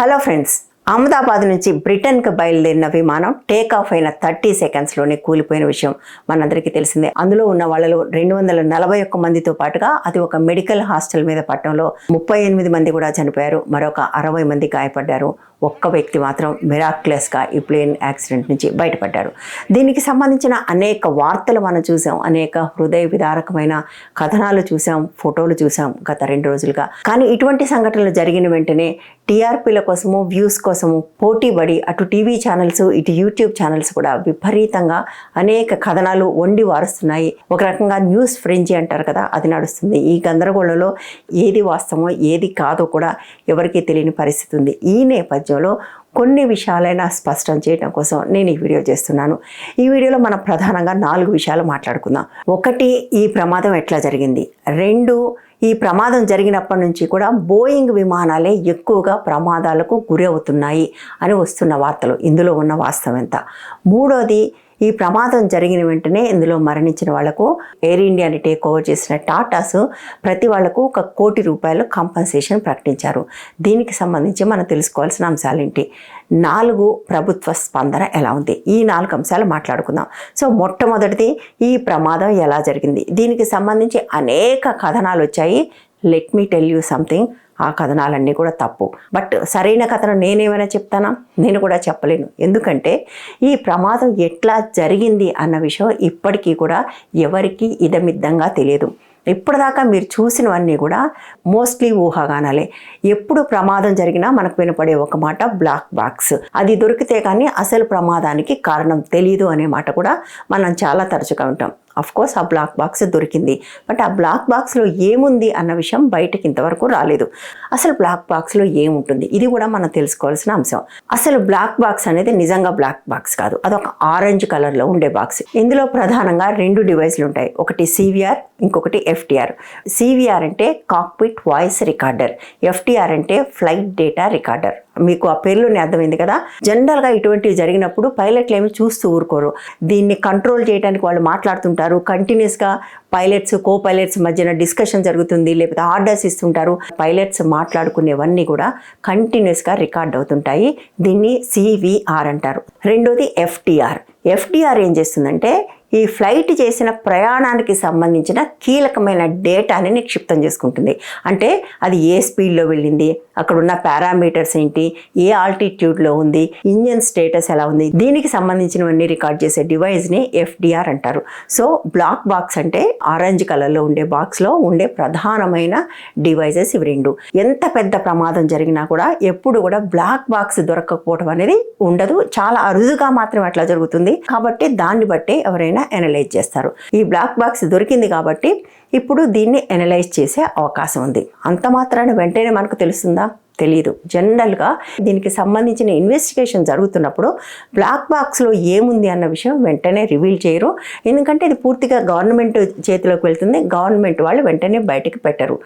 Hello friends, Ahmedabad నుంచి బ్రిటన్కి బయలుదేరిన విమానం టేక్ ఆఫ్ అయిన 30 సెకండ్స్లోనే కూలిపోయిన విషయం మనందరికీ తెలిసిందే. అందులో ఉన్న వాళ్ళలో 241 మందితో పాటుగా అది ఒక మెడికల్ హాస్టల్ మీద పట్టణంలో 38 మంది కూడా చనిపోయారు. మరొక 60 మంది గాయపడ్డారు. ఒక్క వ్యక్తి మాత్రం మిరాక్యులస్గా ఈ ప్లేన్ యాక్సిడెంట్ నుంచి బయటపడ్డారు. దీనికి సంబంధించిన అనేక వార్తలు మనం చూసాం, అనేక హృదయ విదారకమైన కథనాలు చూసాం, ఫోటోలు చూసాం గత 2 రోజులుగా. కానీ ఇటువంటి సంఘటనలు జరిగిన వెంటనే టీఆర్పీల కోసము, వ్యూస్ కోసము పోటీపడి అటు టీవీ ఛానల్స్, ఇటు యూట్యూబ్ ఛానల్స్ కూడా విపరీతంగా అనేక కథనాలు వండి వారుస్తున్నాయి. ఒక రకంగా న్యూస్ ఫ్రెంజీ అంటారు కదా, అది నడుస్తుంది. ఈ గందరగోళంలో ఏది వాస్తవమో ఏది కాదో కూడా ఎవరికీ తెలియని పరిస్థితి ఉంది. ఈ నేపథ్యంలో కొన్ని విషయాలైనా స్పష్టం చేయడం కోసం నేను ఈ వీడియో చేస్తున్నాను. ఈ వీడియోలో మనం ప్రధానంగా 4 విషయాలు మాట్లాడుకుందాం. 1, ఈ ప్రమాదం ఎట్లా జరిగింది. 2, ఈ ప్రమాదం జరిగినప్పటి నుంచి కూడా బోయింగ్ విమానాలే ఎక్కువగా ప్రమాదాలకు గురి అవుతున్నాయి అని వస్తున్న వార్తలు, ఇందులో ఉన్న వాస్తవం ఎంత. 3, ఈ ప్రమాదం జరిగిన వెంటనే ఇందులో మరణించిన వాళ్లకు ఎయిర్ ఇండియాని టేక్ ఓవర్ చేసిన టాటాస్ ప్రతి వాళ్లకు ₹1 కోటి కాంపన్సేషన్ ప్రకటించారు. దీనికి సంబంధించి మనం తెలుసుకోవాల్సిన అంశాలేంటి. 4, ప్రభుత్వ స్పందన ఎలా ఉంది. ఈ 4 అంశాలు మాట్లాడుకుందాం. సో మొట్టమొదటిది, ఈ ప్రమాదం ఎలా జరిగింది. దీనికి సంబంధించి అనేక కథనాలు వచ్చాయి. Let me tell you something, ఆ కథనాలన్నీ కూడా తప్పు. బట్ సరైన కథనం నేనేమైనా చెప్తానా? నేను కూడా చెప్పలేను. ఎందుకంటే ఈ ప్రమాదం ఎట్లా జరిగింది అన్న విషయం ఇప్పటికీ కూడా ఎవరికీ ఇదమిద్దంగా తెలియదు. ఇప్పటిదాకా మీరు చూసినవన్నీ కూడా మోస్ట్లీ ఊహాగానాలే. ఎప్పుడు ప్రమాదం జరిగినా మనకు వినపడే ఒక మాట బ్లాక్ బాక్స్. అది దొరికితే కానీ అసలు ప్రమాదానికి కారణం తెలియదు అనే మాట కూడా మనం చాలా తరచుగా ఉంటాం. అఫ్కోర్స్ ఆ బ్లాక్ బాక్స్ దొరికింది, బట్ ఆ బ్లాక్ బాక్స్లో ఏముంది అన్న విషయం బయటకి ఇంతవరకు రాలేదు. అసలు బ్లాక్ బాక్స్లో ఏముంటుంది, ఇది కూడా మనం తెలుసుకోవాల్సిన అంశం. అసలు బ్లాక్ బాక్స్ అనేది నిజంగా బ్లాక్ బాక్స్ కాదు, అదొక ఆరెంజ్ కలర్లో ఉండే బాక్స్. ఇందులో ప్రధానంగా 2 డివైస్లు ఉంటాయి. ఒకటి సివిఆర్, ఇంకొకటి ఎఫ్టిఆర్. సివిఆర్ అంటే కాక్పిట్ వాయిస్ రికార్డర్, ఎఫ్టిఆర్ అంటే ఫ్లైట్ డేటా రికార్డర్. మీకు ఆ పేర్లోనే అర్థమైంది కదా. జనరల్గా ఇటువంటివి జరిగినప్పుడు పైలట్లు ఏమి చూస్తూ ఊరుకోరు. దీన్ని కంట్రోల్ చేయడానికి వాళ్ళు మాట్లాడుతుంటారు. కంటిన్యూస్గా పైలట్స్, కో పైలట్స్ మధ్యన డిస్కషన్ జరుగుతుంది, లేకపోతే ఆర్డర్స్ ఇస్తుంటారు. పైలట్స్ మాట్లాడుకునేవన్నీ కూడా కంటిన్యూస్గా రికార్డ్ అవుతుంటాయి. దీన్ని సివిఆర్ అంటారు. రెండోది ఎఫ్టిఆర్. ఎఫ్టిఆర్ ఏం చేస్తుందంటే ఈ ఫ్లైట్ చేసిన ప్రయాణానికి సంబంధించిన కీలకమైన డేటాని నిక్షిప్తం చేసుకుంటుంది. అంటే అది ఏ స్పీడ్లో వెళ్ళింది, అక్కడ ఉన్న పారామీటర్స్ ఏంటి, ఏ ఆల్టిట్యూడ్లో ఉంది, ఇంజన్ స్టేటస్ ఎలా ఉంది, దీనికి సంబంధించినవన్నీ రికార్డ్ చేసే డివైస్ని ఎఫ్డిఆర్ అంటారు. సో బ్లాక్ బాక్స్ అంటే ఆరెంజ్ కలర్లో ఉండే బాక్స్లో ఉండే ప్రధానమైన డివైజెస్ ఇవి 2. ఎంత పెద్ద ప్రమాదం జరిగినా కూడా ఎప్పుడు కూడా బ్లాక్ బాక్స్ దొరకకపోవడం అనేది ఉండదు. చాలా అరుదుగా మాత్రం అట్లా జరుగుతుంది. కాబట్టి దాన్ని బట్టి ఎవరైనా అనలైజ్ చేస్తారు. ఈ బ్లాక్ బాక్స్ దొరికింది కాబట్టి ఇప్పుడు దీన్ని అనలైజ్ చేసే అవకాశం ఉంది. అంత మాత్రాన వెంటనే మనకు తెలుస్తుందా? తెలియదు. జనరల్గా దీనికి సంబంధించిన ఇన్వెస్టిగేషన్ జరుగుతున్నప్పుడు బ్లాక్ బాక్స్లో ఏముంది అన్న విషయం వెంటనే రివీల్ చేయరు. ఎందుకంటే ఇది పూర్తిగా గవర్నమెంట్ చేతిలోకి వెళ్తుంది. గవర్నమెంట్ వాళ్ళు వెంటనే బయటకు పెట్టరు.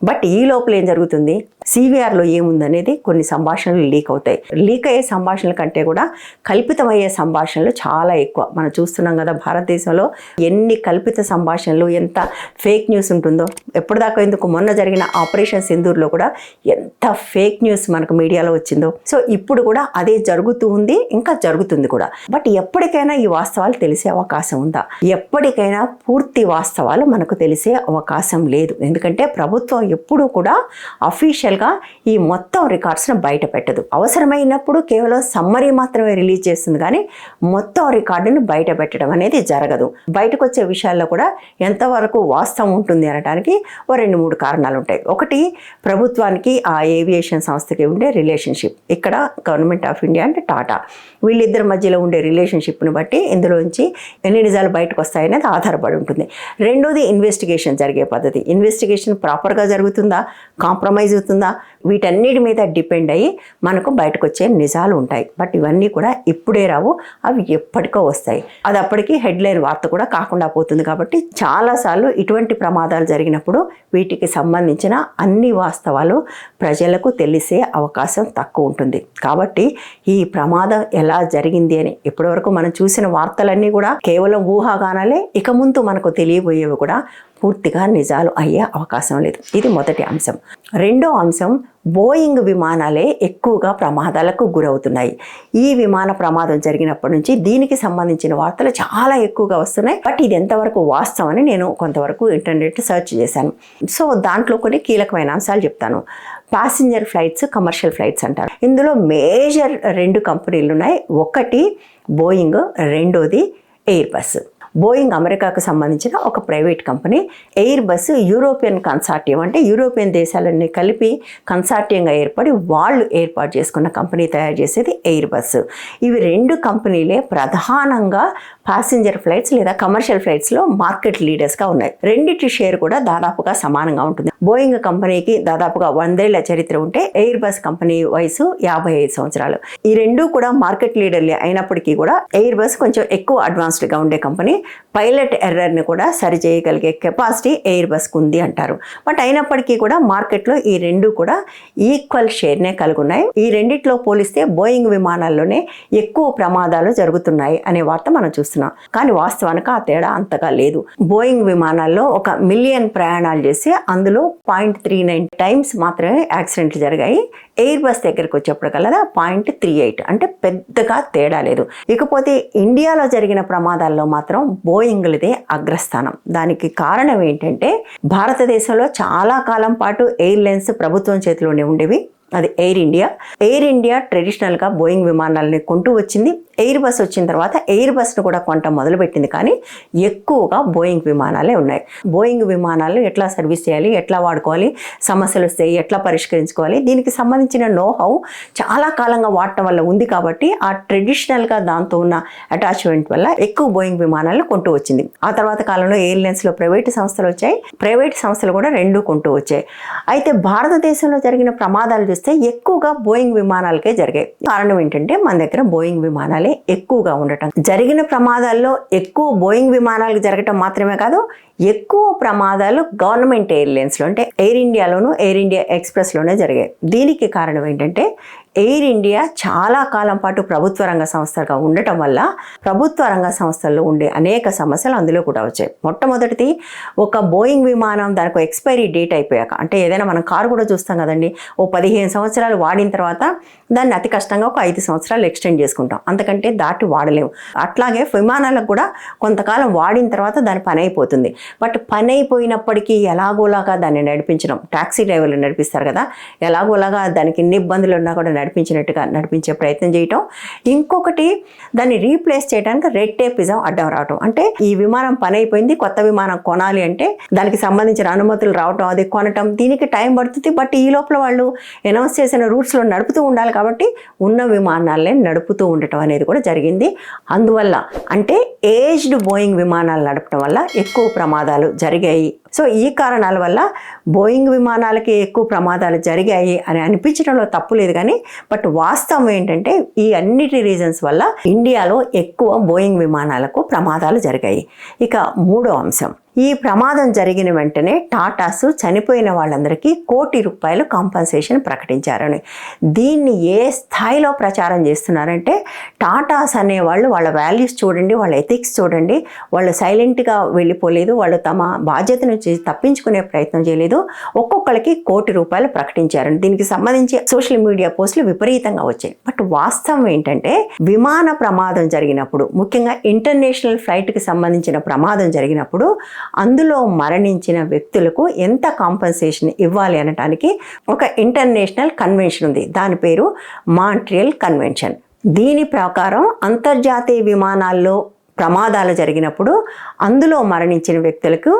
బట్ ఈ లోపల ఏం జరుగుతుంది, సివిఆర్లో ఏముందనేది కొన్ని సంభాషణలు లీక్ అవుతాయి. లీక్ అయ్యే సంభాషణల కంటే కూడా కల్పితమయ్యే సంభాషణలు చాలా ఎక్కువ. మనం చూస్తున్నాం కదా భారతదేశంలో ఎన్ని కల్పిత సంభాషణలు, ఎంత ఫేక్ న్యూస్ ఉంటుందో. ఎప్పటిదాకా ఎందుకు మొన్న జరిగిన ఆపరేషన్ సింధూర్లో కూడా ఎంత ఫేక్ న్యూస్ మనకు మీడియాలో వచ్చిందో. సో ఇప్పుడు కూడా అదే జరుగుతూ ఉంది, ఇంకా జరుగుతుంది కూడా. బట్ ఎప్పటికైనా ఈ వాస్తవాలు తెలిసే అవకాశం ఉందా? ఎప్పటికైనా పూర్తి వాస్తవాలు మనకు తెలిసే అవకాశం లేదు. ఎందుకంటే ప్రభుత్వం ఎప్పుడూ కూడా అఫీషియల్గా ఈ మొత్తం రికార్డ్స్ను బయట పెట్టదు. అవసరమైనప్పుడు కేవలం సమ్మరీ మాత్రమే రిలీజ్ చేస్తుంది, కానీ మొత్తం రికార్డును బయట పెట్టడం అనేది జరగదు. బయటకు వచ్చే విషయాల్లో కూడా ఎంతవరకు వాస్తవం ఉంటుంది అనడానికి 2-3 కారణాలు ఉంటాయి. ఒకటి, ప్రభుత్వానికి ఆ ఏవియేషన్ సంస్థకి ఉండే రిలేషన్షిప్. ఇక్కడ గవర్నమెంట్ ఆఫ్ ఇండియా అంటే టాటా, వీళ్ళిద్దరి మధ్యలో ఉండే రిలేషన్షిప్ని బట్టి ఇందులోంచి ఎన్ని నిజాలు బయటకు వస్తాయనేది ఆధారపడి ఉంటుంది. రెండోది, ఇన్వెస్టిగేషన్ జరిగే పద్ధతి. ఇన్వెస్టిగేషన్ ప్రాపర్గా జరుగుతుందా, కాంప్రమైజ్ అవుతుందా, వీటన్నిటి మీద డిపెండ్ అయ్యి మనకు బయటకు వచ్చే నిజాలు ఉంటాయి. బట్ ఇవన్నీ కూడా ఇప్పుడే రావు, అవి ఎప్పటికో వస్తాయి. అది అప్పటికి హెడ్లైన్ వార్త కూడా కాకుండా పోతుంది. కాబట్టి చాలాసార్లు ఇటువంటి ప్రమాదాలు జరిగినప్పుడు వీటికి సంబంధించిన అన్ని వాస్తవాలు ప్రజలకు తెలిసే అవకాశం తక్కువ ఉంటుంది. కాబట్టి ఈ ప్రమాదం ఎలా జరిగింది అని ఇప్పటివరకు మనం చూసిన వార్తలన్నీ కూడా కేవలం ఊహాగానాలే. ఇక ముందు మనకు తెలియబోయేవి కూడా పూర్తిగా నిజాలు అయ్యే అవకాశం లేదు. ఇది మొదటి అంశం. రెండో అంశం, బోయింగ్ విమానాలే ఎక్కువగా ప్రమాదాలకు గురవుతున్నాయి. ఈ విమాన ప్రమాదం జరిగినప్పటి నుంచి దీనికి సంబంధించిన వార్తలు చాలా ఎక్కువగా వస్తున్నాయి. బట్ ఇది ఎంతవరకు వాస్తవం అని నేను కొంతవరకు ఇంటర్నెట్ సెర్చ్ చేశాను. సో దాంట్లో కొన్ని కీలకమైన అంశాలు చెప్తాను. ప్యాసింజర్ ఫ్లైట్స్, కమర్షియల్ ఫ్లైట్స్ అంటారు. ఇందులో మేజర్ 2 కంపెనీలు ఉన్నాయి. ఒకటి బోయింగ్, రెండోది ఎయిర్ బస్. బోయింగ్ అమెరికాకు సంబంధించిన ఒక private company. Air bus European consortium, అంటే యూరోపియన్ దేశాలన్నీ కలిపి కన్సార్టియంగా ఏర్పడి వాళ్ళు ఏర్పాటు చేసుకున్న కంపెనీ తయారు చేసేది ఎయిర్ బస్. ఇవి 2 కంపెనీలే ప్రధానంగా ప్యాసింజర్ ఫ్లైట్స్ లేదా కమర్షియల్ ఫ్లైట్స్లో మార్కెట్ లీడర్స్గా ఉన్నాయి. రెండిటి షేర్ కూడా దాదాపుగా సమానంగా ఉంటుంది. బోయింగ్ కంపెనీకి దాదాపుగా 100 ఏళ్ల చరిత్ర ఉంటే ఎయిర్ బస్ కంపెనీ వయసు 55 సంవత్సరాలు. ఈ 2 కూడా మార్కెట్ లీడర్లే అయినప్పటికీ కూడా ఎయిర్ బస్ కొంచెం ఎక్కువ అడ్వాన్స్డ్గా ఉండే కంపెనీ. పైలట్ ఎర్రర్ని కూడా సరిచేయగలిగే కెపాసిటీ ఎయిర్ బస్కు ఉంది అంటారు. బట్ అయినప్పటికీ కూడా మార్కెట్లో ఈ 2 కూడా ఈక్వల్ షేర్నే కలిగి ఉన్నాయి. ఈ రెండిట్లో పోలిస్తే బోయింగ్ విమానాల్లోనే ఎక్కువ ప్రమాదాలు జరుగుతున్నాయి అనే వార్త మనం చూస్తున్నాం. కానీ వాస్తవానికి ఆ తేడా అంతగా లేదు. బోయింగ్ విమానాల్లో 1 మిలియన్ ప్రయాణాలు చేసి అందులో 0.39 టైమ్స్ మాత్రమే యాక్సిడెంట్లు జరిగాయి. ఎయిర్ బస్ దగ్గరికి వచ్చేప్పటికల్లా 0.38, అంటే పెద్దగా తేడా లేదు. ఇకపోతే ఇండియాలో జరిగిన ప్రమాదాల్లో మాత్రం బోయింగ్లదే అగ్రస్థానం. దానికి కారణం ఏంటంటే భారతదేశంలో చాలా కాలం పాటు ఎయిర్లైన్స్ ప్రభుత్వం చేతిలోనే ఉండేవి. అది ఎయిర్ ఇండియా. ఎయిర్ ఇండియా ట్రెడిషనల్గా బోయింగ్ విమానాలని కొంటూ వచ్చింది. ఎయిర్ బస్ వచ్చిన తర్వాత ఎయిర్ బస్ను కూడా కొంట మొదలుపెట్టింది. కానీ ఎక్కువగా బోయింగ్ విమానాలే ఉన్నాయి. బోయింగ్ విమానాలు ఎట్లా సర్వీస్ చేయాలి, ఎట్లా వాడుకోవాలి, సమస్యలు వస్తే ఎట్లా పరిష్కరించుకోవాలి, దీనికి సంబంధించిన నోహౌ చాలా కాలంగా వాడటం వల్ల ఉంది. కాబట్టి ఆ ట్రెడిషనల్గా దాంతో ఉన్న అటాచ్మెంట్ వల్ల ఎక్కువ బోయింగ్ విమానాలను కొంటూ వచ్చింది. ఆ తర్వాత కాలంలో ఎయిర్లైన్స్లో ప్రైవేటు సంస్థలు వచ్చాయి. ప్రైవేట్ సంస్థలు కూడా 2 కొంటూ వచ్చాయి. అయితే భారతదేశంలో జరిగిన ప్రమాదాలు చూస్తే ఎక్కువగా బోయింగ్ విమానాలకే జరిగాయి. కారణం ఏంటంటే మన దగ్గర బోయింగ్ విమానాలే ఎక్కువగా ఉండటం. జరిగిన ప్రమాదాల్లో ఎక్కువ బోయింగ్ విమానాలకు జరగటం మాత్రమే కాదు, ఎక్కువ ప్రమాదాలు గవర్నమెంట్ ఎయిర్లైన్స్లో, అంటే ఎయిర్ ఇండియాలోను ఎయిర్ ఇండియా ఎక్స్ప్రెస్లోనే జరిగాయి. దీనికి కారణం ఏంటంటే ఎయిర్ ఇండియా చాలా కాలం పాటు ప్రభుత్వ రంగ సంస్థగా ఉండటం వల్ల ప్రభుత్వ రంగ సంస్థల్లో ఉండే అనేక సమస్యలు అందులో కూడా వచ్చాయి. మొట్టమొదటిది, ఒక బోయింగ్ విమానం దానికి ఎక్స్పైరీ డేట్ అయిపోయాక, అంటే ఏదైనా మనం కారు కూడా చూస్తాం కదండి, ఓ 15 సంవత్సరాలు వాడిన తర్వాత దాన్ని అతి కష్టంగా ఒక 5 సంవత్సరాలు ఎక్స్టెండ్ చేసుకుంటాం, అంతకంటే దాటి వాడలేము. అట్లాగే విమానాలకు కూడా కొంతకాలం వాడిన తర్వాత దాని పని అయిపోతుంది. బట్ పని అయిపోయినప్పటికీ ఎలాగోలాగా దాన్ని నడిపించడం, టాక్సీ డ్రైవర్లు నడిపిస్తారు కదా, ఎలాగోలాగా దానికి ఎన్ని ఇబ్బందులు ఉన్నా కూడా నడిపించినట్టుగా నడిపించే ప్రయత్నం చేయటం. ఇంకొకటి, దాన్ని రీప్లేస్ చేయడానికి రెడ్ టేపిజం అడ్డం రావటం. అంటే ఈ విమానం పని అయిపోయింది, కొత్త విమానం కొనాలి అంటే దానికి సంబంధించిన అనుమతులు రావటం, అది కొనటం, దీనికి టైం పడుతుంది. బట్ ఈ లోపల వాళ్ళు అనౌన్స్ చేసిన రూట్స్లో నడుపుతూ ఉండాలి. కాబట్టి ఉన్న విమానాలనే నడుపుతూ ఉండటం అనేది కూడా జరిగింది. అందువల్ల అంటే ఏజ్డ్ బోయింగ్ విమానాలు నడపడం వల్ల ఎక్కువ ప్రమాదాలు జరిగాయి. సో ఈ కారణాల వల్ల బోయింగ్ విమానాలకి ఎక్కువ ప్రమాదాలు జరిగాయి అని అనిపించడంలో తప్పు లేదు. కానీ బట్ వాస్తవం ఏంటంటే ఈ అన్నిటి రీజన్స్ వల్ల ఇండియాలో ఎక్కువ బోయింగ్ విమానాలకు ప్రమాదాలు జరిగాయి. ఇక మూడో అంశం, ఈ ప్రమాదం జరిగిన వెంటనే టాటాస్ చనిపోయిన వాళ్ళందరికీ ₹1,00,00,000 కాంపన్సేషన్ ప్రకటించారని. దీన్ని ఏ స్థాయిలో ప్రచారం చేస్తున్నారంటే, టాటాస్ అనేవాళ్ళు వాళ్ళ వాల్యూస్ చూడండి, వాళ్ళ ఎథిక్స్ చూడండి, వాళ్ళు సైలెంట్గా వెళ్ళిపోలేదు, వాళ్ళు తమ బాధ్యత నుంచి తప్పించుకునే ప్రయత్నం చేయలేదు, ఒక్కొక్కరికి ₹1,00,00,000 ప్రకటించారని. దీనికి సంబంధించి సోషల్ మీడియా పోస్టులు విపరీతంగా వచ్చాయి. బట్ వాస్తవం ఏంటంటే, విమాన ప్రమాదం జరిగినప్పుడు, ముఖ్యంగా ఇంటర్నేషనల్ ఫ్లైట్కి సంబంధించిన ప్రమాదం జరిగినప్పుడు అందులో మరణించిన వ్యక్తులకు ఎంత కాంపన్సేషన్ ఇవ్వాలి అనటానికి ఒక ఇంటర్నేషనల్ కన్వెన్షన్ ఉంది. దాని పేరు మాంట్రియల్ కన్వెన్షన్. దీని ప్రకారం అంతర్జాతీయ విమానాల్లో ప్రమాదాలు జరిగినప్పుడు అందులో మరణించిన వ్యక్తులకు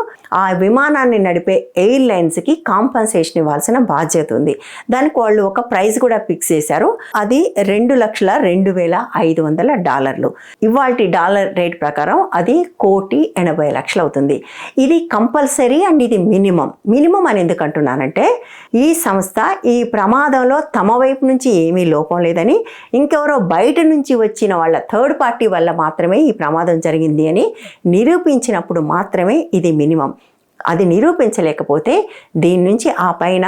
ఆ విమానాన్ని నడిపే ఎయిర్లైన్స్కి కాంపన్సేషన్ ఇవ్వాల్సిన బాధ్యత ఉంది. దానికి వాళ్ళు ఒక ప్రైజ్ కూడా ఫిక్స్ చేశారు. అది $2,02,500. ఇవాల్టి డాలర్ రేట్ ప్రకారం అది $1,80,00,000 అవుతుంది. ఇది కంపల్సరీ అండ్ ఇది మినిమం అని ఎందుకు అంటున్నానంటే, ఈ సంస్థ ఈ ప్రమాదంలో తమ వైపు నుంచి ఏమీ లోపం లేదని, ఇంకెవరో బయట నుంచి వచ్చిన వాళ్ళ థర్డ్ పార్టీ వల్ల మాత్రమే ఈ ప్రమాదం జరిగింది అని నిరూపించినప్పుడు మాత్రమే ఇది మినిమం. అది నిరూపించలేకపోతే దీని నుంచి ఆ పైన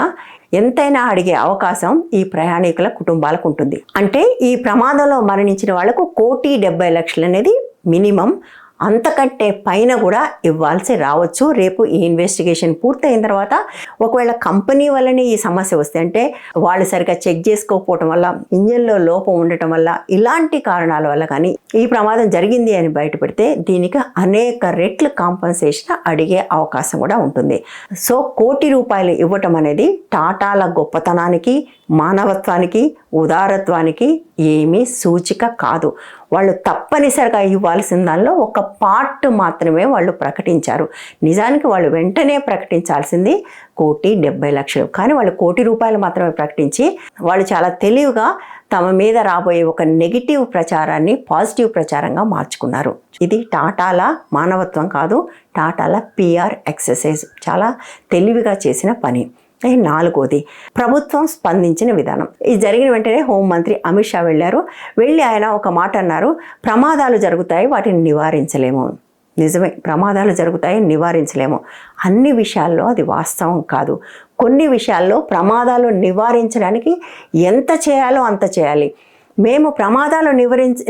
ఎంతైనా అడిగే అవకాశం ఈ ప్రయాణికుల కుటుంబాలకు ఉంటుంది. అంటే ఈ ప్రమాదంలో మరణించిన వాళ్లకు $1,70,00,000 అనేది మినిమం. అంతకంటే పైన కూడా ఇవ్వాల్సి రావచ్చు. రేపు ఈ ఇన్వెస్టిగేషన్ పూర్తయిన తర్వాత ఒకవేళ కంపెనీ వల్లనే ఈ సమస్య వస్తే, అంటే వాళ్ళు సరిగ్గా చెక్ చేసుకోకపోవటం వల్ల, ఇంజన్లో లోపం ఉండటం వల్ల, ఇలాంటి కారణాల వల్ల కానీ ఈ ప్రమాదం జరిగింది అని బయటపడితే దీనికి అనేక రెట్లు కాంపన్సేషన్ అడిగే అవకాశం కూడా ఉంటుంది. సో ₹1,00,00,000 ఇవ్వటం అనేది టాటాల గొప్పతనానికి, మానవత్వానికి, ఉదారత్వానికి ఏమీ సూచిక కాదు. వాళ్ళు తప్పనిసరిగా ఇవ్వాల్సిన దానిలో ఒక పార్ట్ మాత్రమే వాళ్ళు ప్రకటించారు. నిజానికి వాళ్ళు వెంటనే ప్రకటించాల్సింది ₹1,70,00,000. కానీ వాళ్ళు ₹1,00,00,000 మాత్రమే ప్రకటించి వాళ్ళు చాలా తెలివిగా తమ మీద రాబోయే ఒక నెగిటివ్ ప్రచారాన్ని పాజిటివ్ ప్రచారంగా మార్చుకున్నారు. ఇది టాటాల మానవత్వం కాదు, టాటాల PR ఎక్సర్సైజ్. చాలా తెలివిగా చేసిన పని. 4వది, ప్రభుత్వం స్పందించిన విధానం. ఇది జరిగిన వెంటనే హోంమంత్రి అమిత్ షా వెళ్ళి ఆయన ఒక మాట అన్నారు, ప్రమాదాలు జరుగుతాయి, వాటిని నివారించలేము. నిజమే, ప్రమాదాలు జరుగుతాయి, నివారించలేము. అన్ని విషయాల్లో అది వాస్తవం కాదు. కొన్ని విషయాల్లో ప్రమాదాలు నివారించడానికి ఎంత చేయాలో అంత చేయాలి. మేము ప్రమాదాలు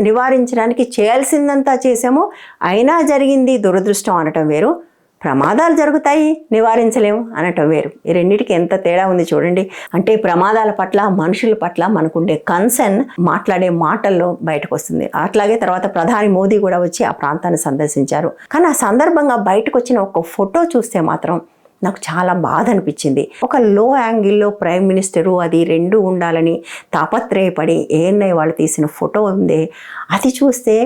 నివారించడానికి చేయాల్సిందంతా చేసాము, అయినా జరిగింది దురదృష్టం అనటం వేరు, ప్రమాదాలు జరుగుతాయి నివారించలేము అనటం వేరు. ఈ రెండింటికి ఎంత తేడా ఉంది చూడండి. అంటే ప్రమాదాల పట్ల, మనుషుల పట్ల మనకుండే కన్సర్న్ మాట్లాడే మాటల్లో బయటకు వస్తుంది. అట్లాగే తర్వాత ప్రధాని మోదీ కూడా వచ్చి ఆ ప్రాంతాన్ని సందర్శించారు. కానీ ఆ సందర్భంగా బయటకు వచ్చిన ఒక ఫోటో చూస్తే మాత్రం నాకు చాలా బాధ అనిపించింది. ఒక లో యాంగిల్లో ప్రైమ్ మినిస్టరు అది రెండు ఉండాలని తాపత్రయపడి ANI వాళ్ళు తీసిన ఫోటో ఉంది. అది చూస్తే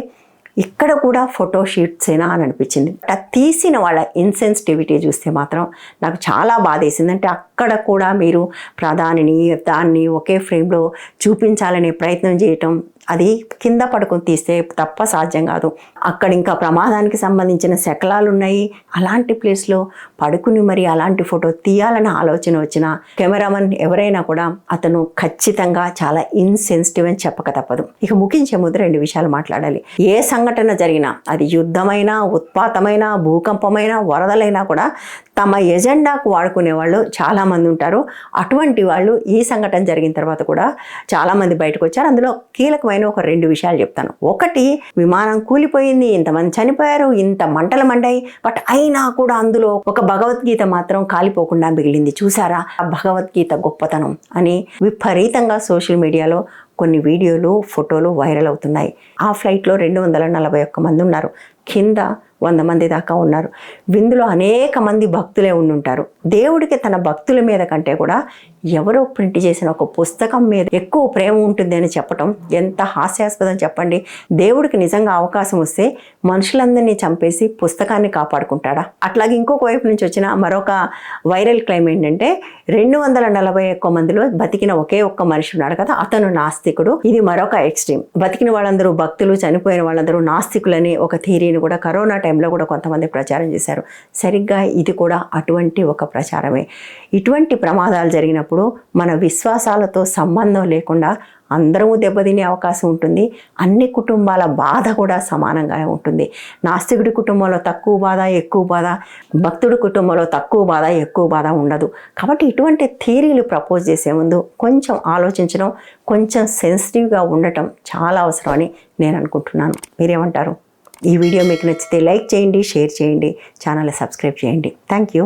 ఇక్కడ కూడా ఫోటో షూట్సేనా అని అనిపించింది. తీసిన వాళ్ళ ఇన్సెన్సిటివిటీ చూస్తే మాత్రం నాకు చాలా బాధేసింది. అంటే అక్కడ కూడా మీరు ప్రధానిని దాన్ని ఒకే ఫ్రేమ్లో చూపించాలనే ప్రయత్నం చేయటం, అది కింద పడుకొని తీస్తే తప్ప సాధ్యం కాదు. అక్కడ ఇంకా ప్రమాదానికి సంబంధించిన శకలాలు ఉన్నాయి. అలాంటి ప్లేస్లో పడుకుని మరి అలాంటి ఫోటో తీయాలన్న ఆలోచన వచ్చిన కెమెరామన్ ఎవరైనా కూడా అతను ఖచ్చితంగా చాలా ఇన్సెన్సిటివ్ అని చెప్పక తప్పదు. ఇక ముగించే ముందు 2 విషయాలు మాట్లాడాలి. ఏ సంఘటన జరిగినా, అది యుద్ధమైనా, ఉత్పాతమైన, భూకంపమైన, వరదలైనా కూడా తమ ఎజెండాకు వాడుకునే వాళ్ళు చాలామంది ఉంటారు. అటువంటి వాళ్ళు ఈ సంఘటన జరిగిన తర్వాత కూడా చాలామంది బయటకు వచ్చారు. అందులో కీలకమైన ఒక 2 విషయాలు చెప్తాను. ఒకటి, విమానం కూలిపోయింది, ఇంతమంది చనిపోయారు, ఇంత మంటలు మండాయి, బట్ అయినా కూడా అందులో ఒక భగవద్గీత మాత్రం కాలిపోకుండా మిగిలింది. చూసారా ఆ భగవద్గీత గొప్పతనం అని విపరీతంగా సోషల్ మీడియాలో కొన్ని వీడియోలు, ఫోటోలు వైరల్ అవుతున్నాయి. ఆ ఫ్లైట్లో 241 మంది ఉన్నారు, కింద 100 మంది దాకా ఉన్నారు. ఇందులో అనేక మంది భక్తులే ఉండుంటారు. దేవుడికి తన భక్తుల మీద కంటే కూడా ఎవరో ప్రింట్ చేసిన ఒక పుస్తకం మీద ఎక్కువ ప్రేమ ఉంటుంది అని చెప్పటం ఎంత హాస్యాస్పదం చెప్పండి. దేవుడికి నిజంగా అవకాశం వస్తే మనుషులందరినీ చంపేసి పుస్తకాన్ని కాపాడుకుంటాడా? అట్లాగే ఇంకొక వైపు నుంచి వచ్చిన మరొక వైరల్ క్లైమ్ ఏంటంటే 241 మందిలో బతికిన ఒకే ఒక్క మనిషి ఉన్నాడు కదా, అతను నాస్తికుడు. ఇది మరొక ఎక్స్ట్రీమ్. బతికిన వాళ్ళందరూ భక్తులు, చనిపోయిన వాళ్ళందరూ నాస్తికులని ఒక థియరీని కూడా కరోనా టైంలో కూడా కొంతమంది ప్రచారం చేశారు. సరిగ్గా ఇది కూడా అటువంటి ఒక ప్రచారమే. ఇటువంటి ప్రమాదాలు జరిగినప్పుడు మన విశ్వాసాలతో సంబంధం లేకుండా అందరము దెబ్బతినే అవకాశం ఉంటుంది. అన్ని కుటుంబాల బాధ కూడా సమానంగానే ఉంటుంది. నాస్తికుడి కుటుంబంలో తక్కువ బాధ, ఎక్కువ బాధ, భక్తుడి కుటుంబంలో తక్కువ బాధ, ఎక్కువ బాధ ఉండదు. కాబట్టి ఇటువంటి థియరీలు ప్రపోజ్ చేసే ముందు కొంచెం ఆలోచించడం, కొంచెం సెన్సిటివ్గా ఉండటం చాలా అవసరం అని నేను అనుకుంటున్నాను. మీరేమంటారు? ఈ వీడియో మీకు నచ్చితే లైక్ చేయండి, షేర్ చేయండి, ఛానల్ని సబ్స్క్రైబ్ చేయండి. Thank you.